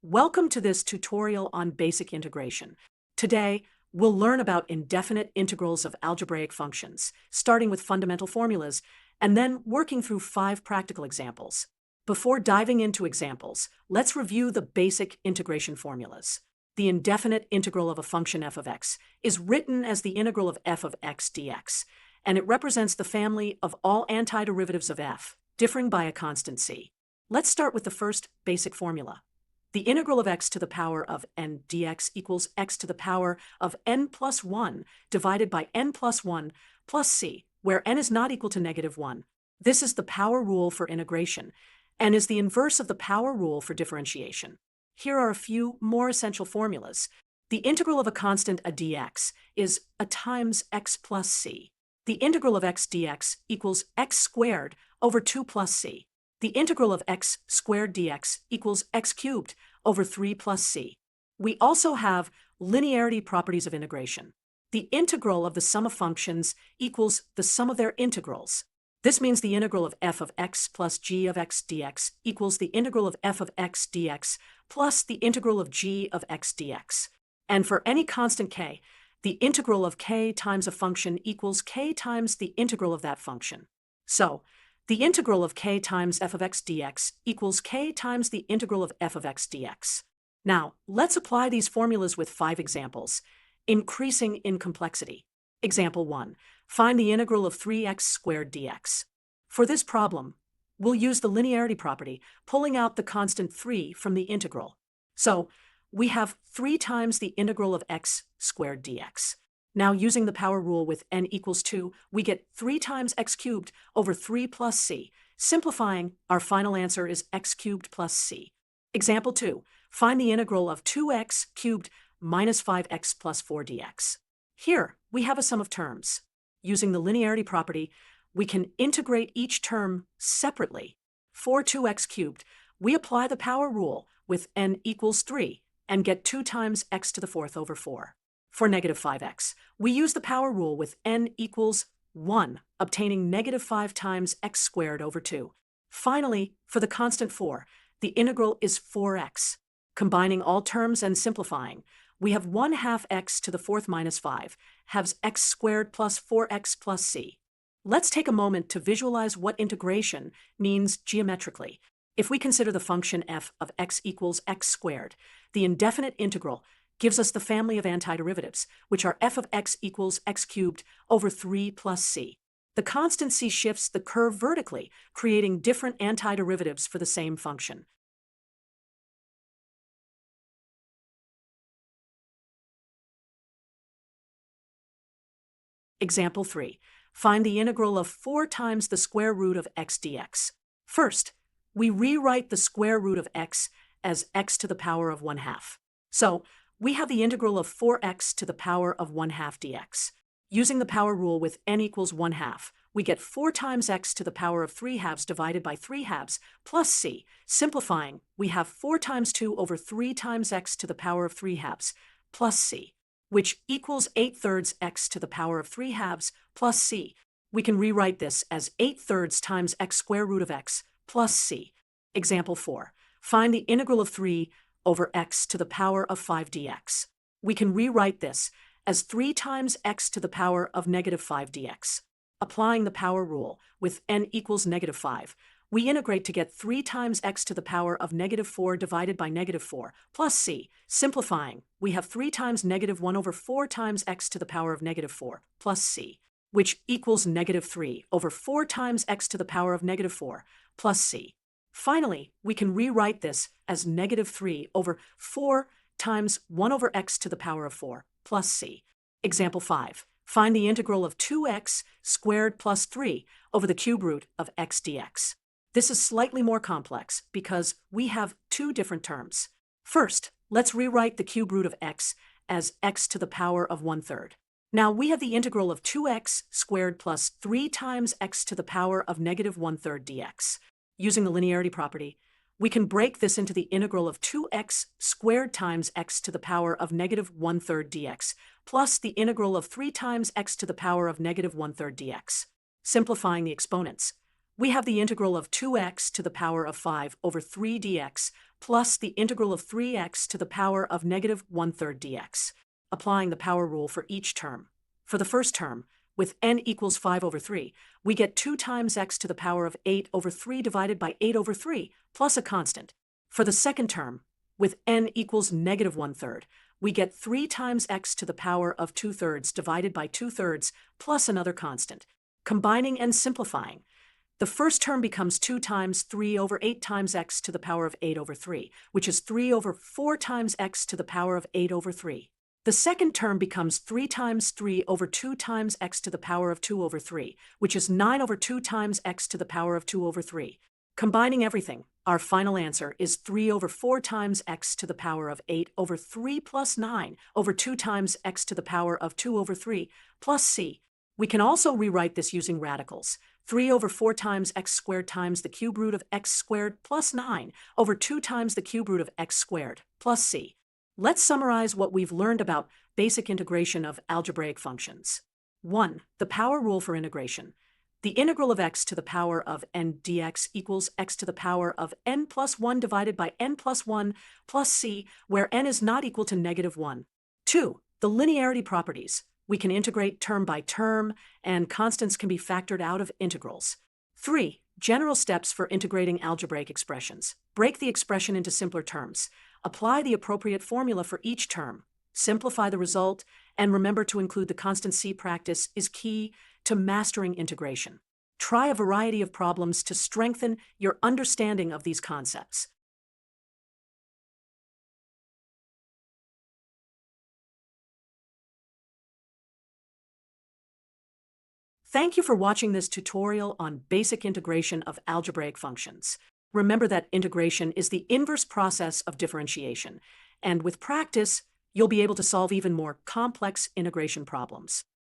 Welcome to this tutorial on basic integration. Today, we'll learn about indefinite integrals of algebraic functions, starting with fundamental formulas, and then working through 5 practical examples. Before diving into examples, let's review the basic integration formulas. The indefinite integral of a function f of x is written as the integral of f of x dx, and it represents the family of all antiderivatives of f, differing by a constant c. Let's start with the first basic formula. The integral of x to the power of n dx equals x to the power of n plus 1 divided by n plus 1 plus c, where n is not equal to -1. This is the power rule for integration, and is the inverse of the power rule for differentiation. Here are a few more essential formulas. The integral of a constant a dx is a times x plus c. The integral of x dx equals x squared over 2 plus c. The integral of x squared dx equals x cubed over 3 plus c. We also have linearity properties of integration. The integral of the sum of functions equals the sum of their integrals. This means the integral of f of x plus g of x dx equals the integral of f of x dx plus the integral of g of x dx. And for any constant k, the integral of k times a function equals k times the integral of that function. So, the integral of k times f of x dx equals k times the integral of f of x dx. Now, let's apply these formulas with 5 examples, increasing in complexity. Example 1. Find the integral of 3x squared dx. For this problem, we'll use the linearity property, pulling out the constant 3 from the integral. So, we have 3 times the integral of x squared dx. Now, using the power rule with n equals 2, we get 3 times x cubed over 3 plus c. Simplifying, our final answer is x cubed plus c. Example 2. Find the integral of 2x cubed minus 5x plus 4 dx. Here, we have a sum of terms. Using the linearity property, we can integrate each term separately. For 2x cubed, we apply the power rule with n equals 3 and get 2 times x to the 4th over 4. For negative 5x, we use the power rule with n equals 1, obtaining negative 5 times x squared over 2. Finally, for the constant 4, the integral is 4x. Combining all terms and simplifying, we have 1/2 x to the 4th minus 5, halves x squared plus 4x plus c. Let's take a moment to visualize what integration means geometrically. If we consider the function f of x equals x squared, the indefinite integral gives us the family of antiderivatives, which are f of x equals x cubed over 3 plus c. The constant c shifts the curve vertically, creating different antiderivatives for the same function. Example 3. Find the integral of 4 times the square root of x dx. First, we rewrite the square root of x as x to the power of 1/2. So, we have the integral of 4x to the power of 1/2 dx. Using the power rule with n equals 1/2, we get 4 times x to the power of 3/2 divided by 3/2 plus c. Simplifying, we have 4 times 2 over 3 times x to the power of 3/2 plus c, which equals 8/3 x to the power of 3/2 plus c. We can rewrite this as 8/3 times x square root of x plus c. Example 4. Find the integral of 3 over x to the power of 5 dx. We can rewrite this as 3 times x to the power of -5 dx. Applying the power rule with n equals -5, we integrate to get 3 times x to the power of -4 divided by -4 plus c. Simplifying, we have 3 times -1 over 4 times x to the power of -4 plus c, which equals -3 over 4 times x to the power of -4 plus c. Finally, we can rewrite this as -3 over 4 times 1 over x to the power of 4 plus c. Example 5. Find the integral of 2x squared plus 3 over the cube root of x dx. This is slightly more complex because we have 2 different terms. First, let's rewrite the cube root of x as x to the power of 1/3. Now we have the integral of 2x squared plus 3 times x to the power of -1/3 dx. Using the linearity property, we can break this into the integral of 2x squared times x to the power of -1/3 dx, plus the integral of 3 times x to the power of -1/3 dx. Simplifying the exponents, we have the integral of 2x to the power of 5 over 3 dx plus the integral of 3x to the power of negative 1/3 dx, applying the power rule for each term. For the first term, with n equals 5 over 3, we get 2 times x to the power of 8 over 3 divided by 8 over 3, plus a constant. For the second term, with n equals negative 1/3, we get 3 times x to the power of 2/3 divided by 2/3, plus another constant. Combining and simplifying, the first term becomes 2 times 3 over 8 times x to the power of 8 over 3, which is 3 over 4 times x to the power of 8 over 3. The second term becomes 3 times 3 over 2 times x to the power of 2 over 3, which is 9 over 2 times x to the power of 2 over 3. Combining everything, our final answer is 3 over 4 times x to the power of 8 over 3 plus 9 over 2 times x to the power of 2 over 3 plus c. We can also rewrite this using radicals. 3 over 4 times x squared times the cube root of x squared plus 9 over 2 times the cube root of x squared plus c. Let's summarize what we've learned about basic integration of algebraic functions. 1. The power rule for integration. The integral of x to the power of n dx equals x to the power of n plus 1 divided by n plus 1 plus c, where n is not equal to negative 1. 2. The linearity properties. We can integrate term by term, and constants can be factored out of integrals. 3. General steps for integrating algebraic expressions. Break the expression into simpler terms. Apply the appropriate formula for each term. Simplify the result, and remember to include the constant c. Practice is key to mastering integration. Try a variety of problems to strengthen your understanding of these concepts. Thank you for watching this tutorial on basic integration of algebraic functions. Remember that integration is the inverse process of differentiation, and with practice, you'll be able to solve even more complex integration problems.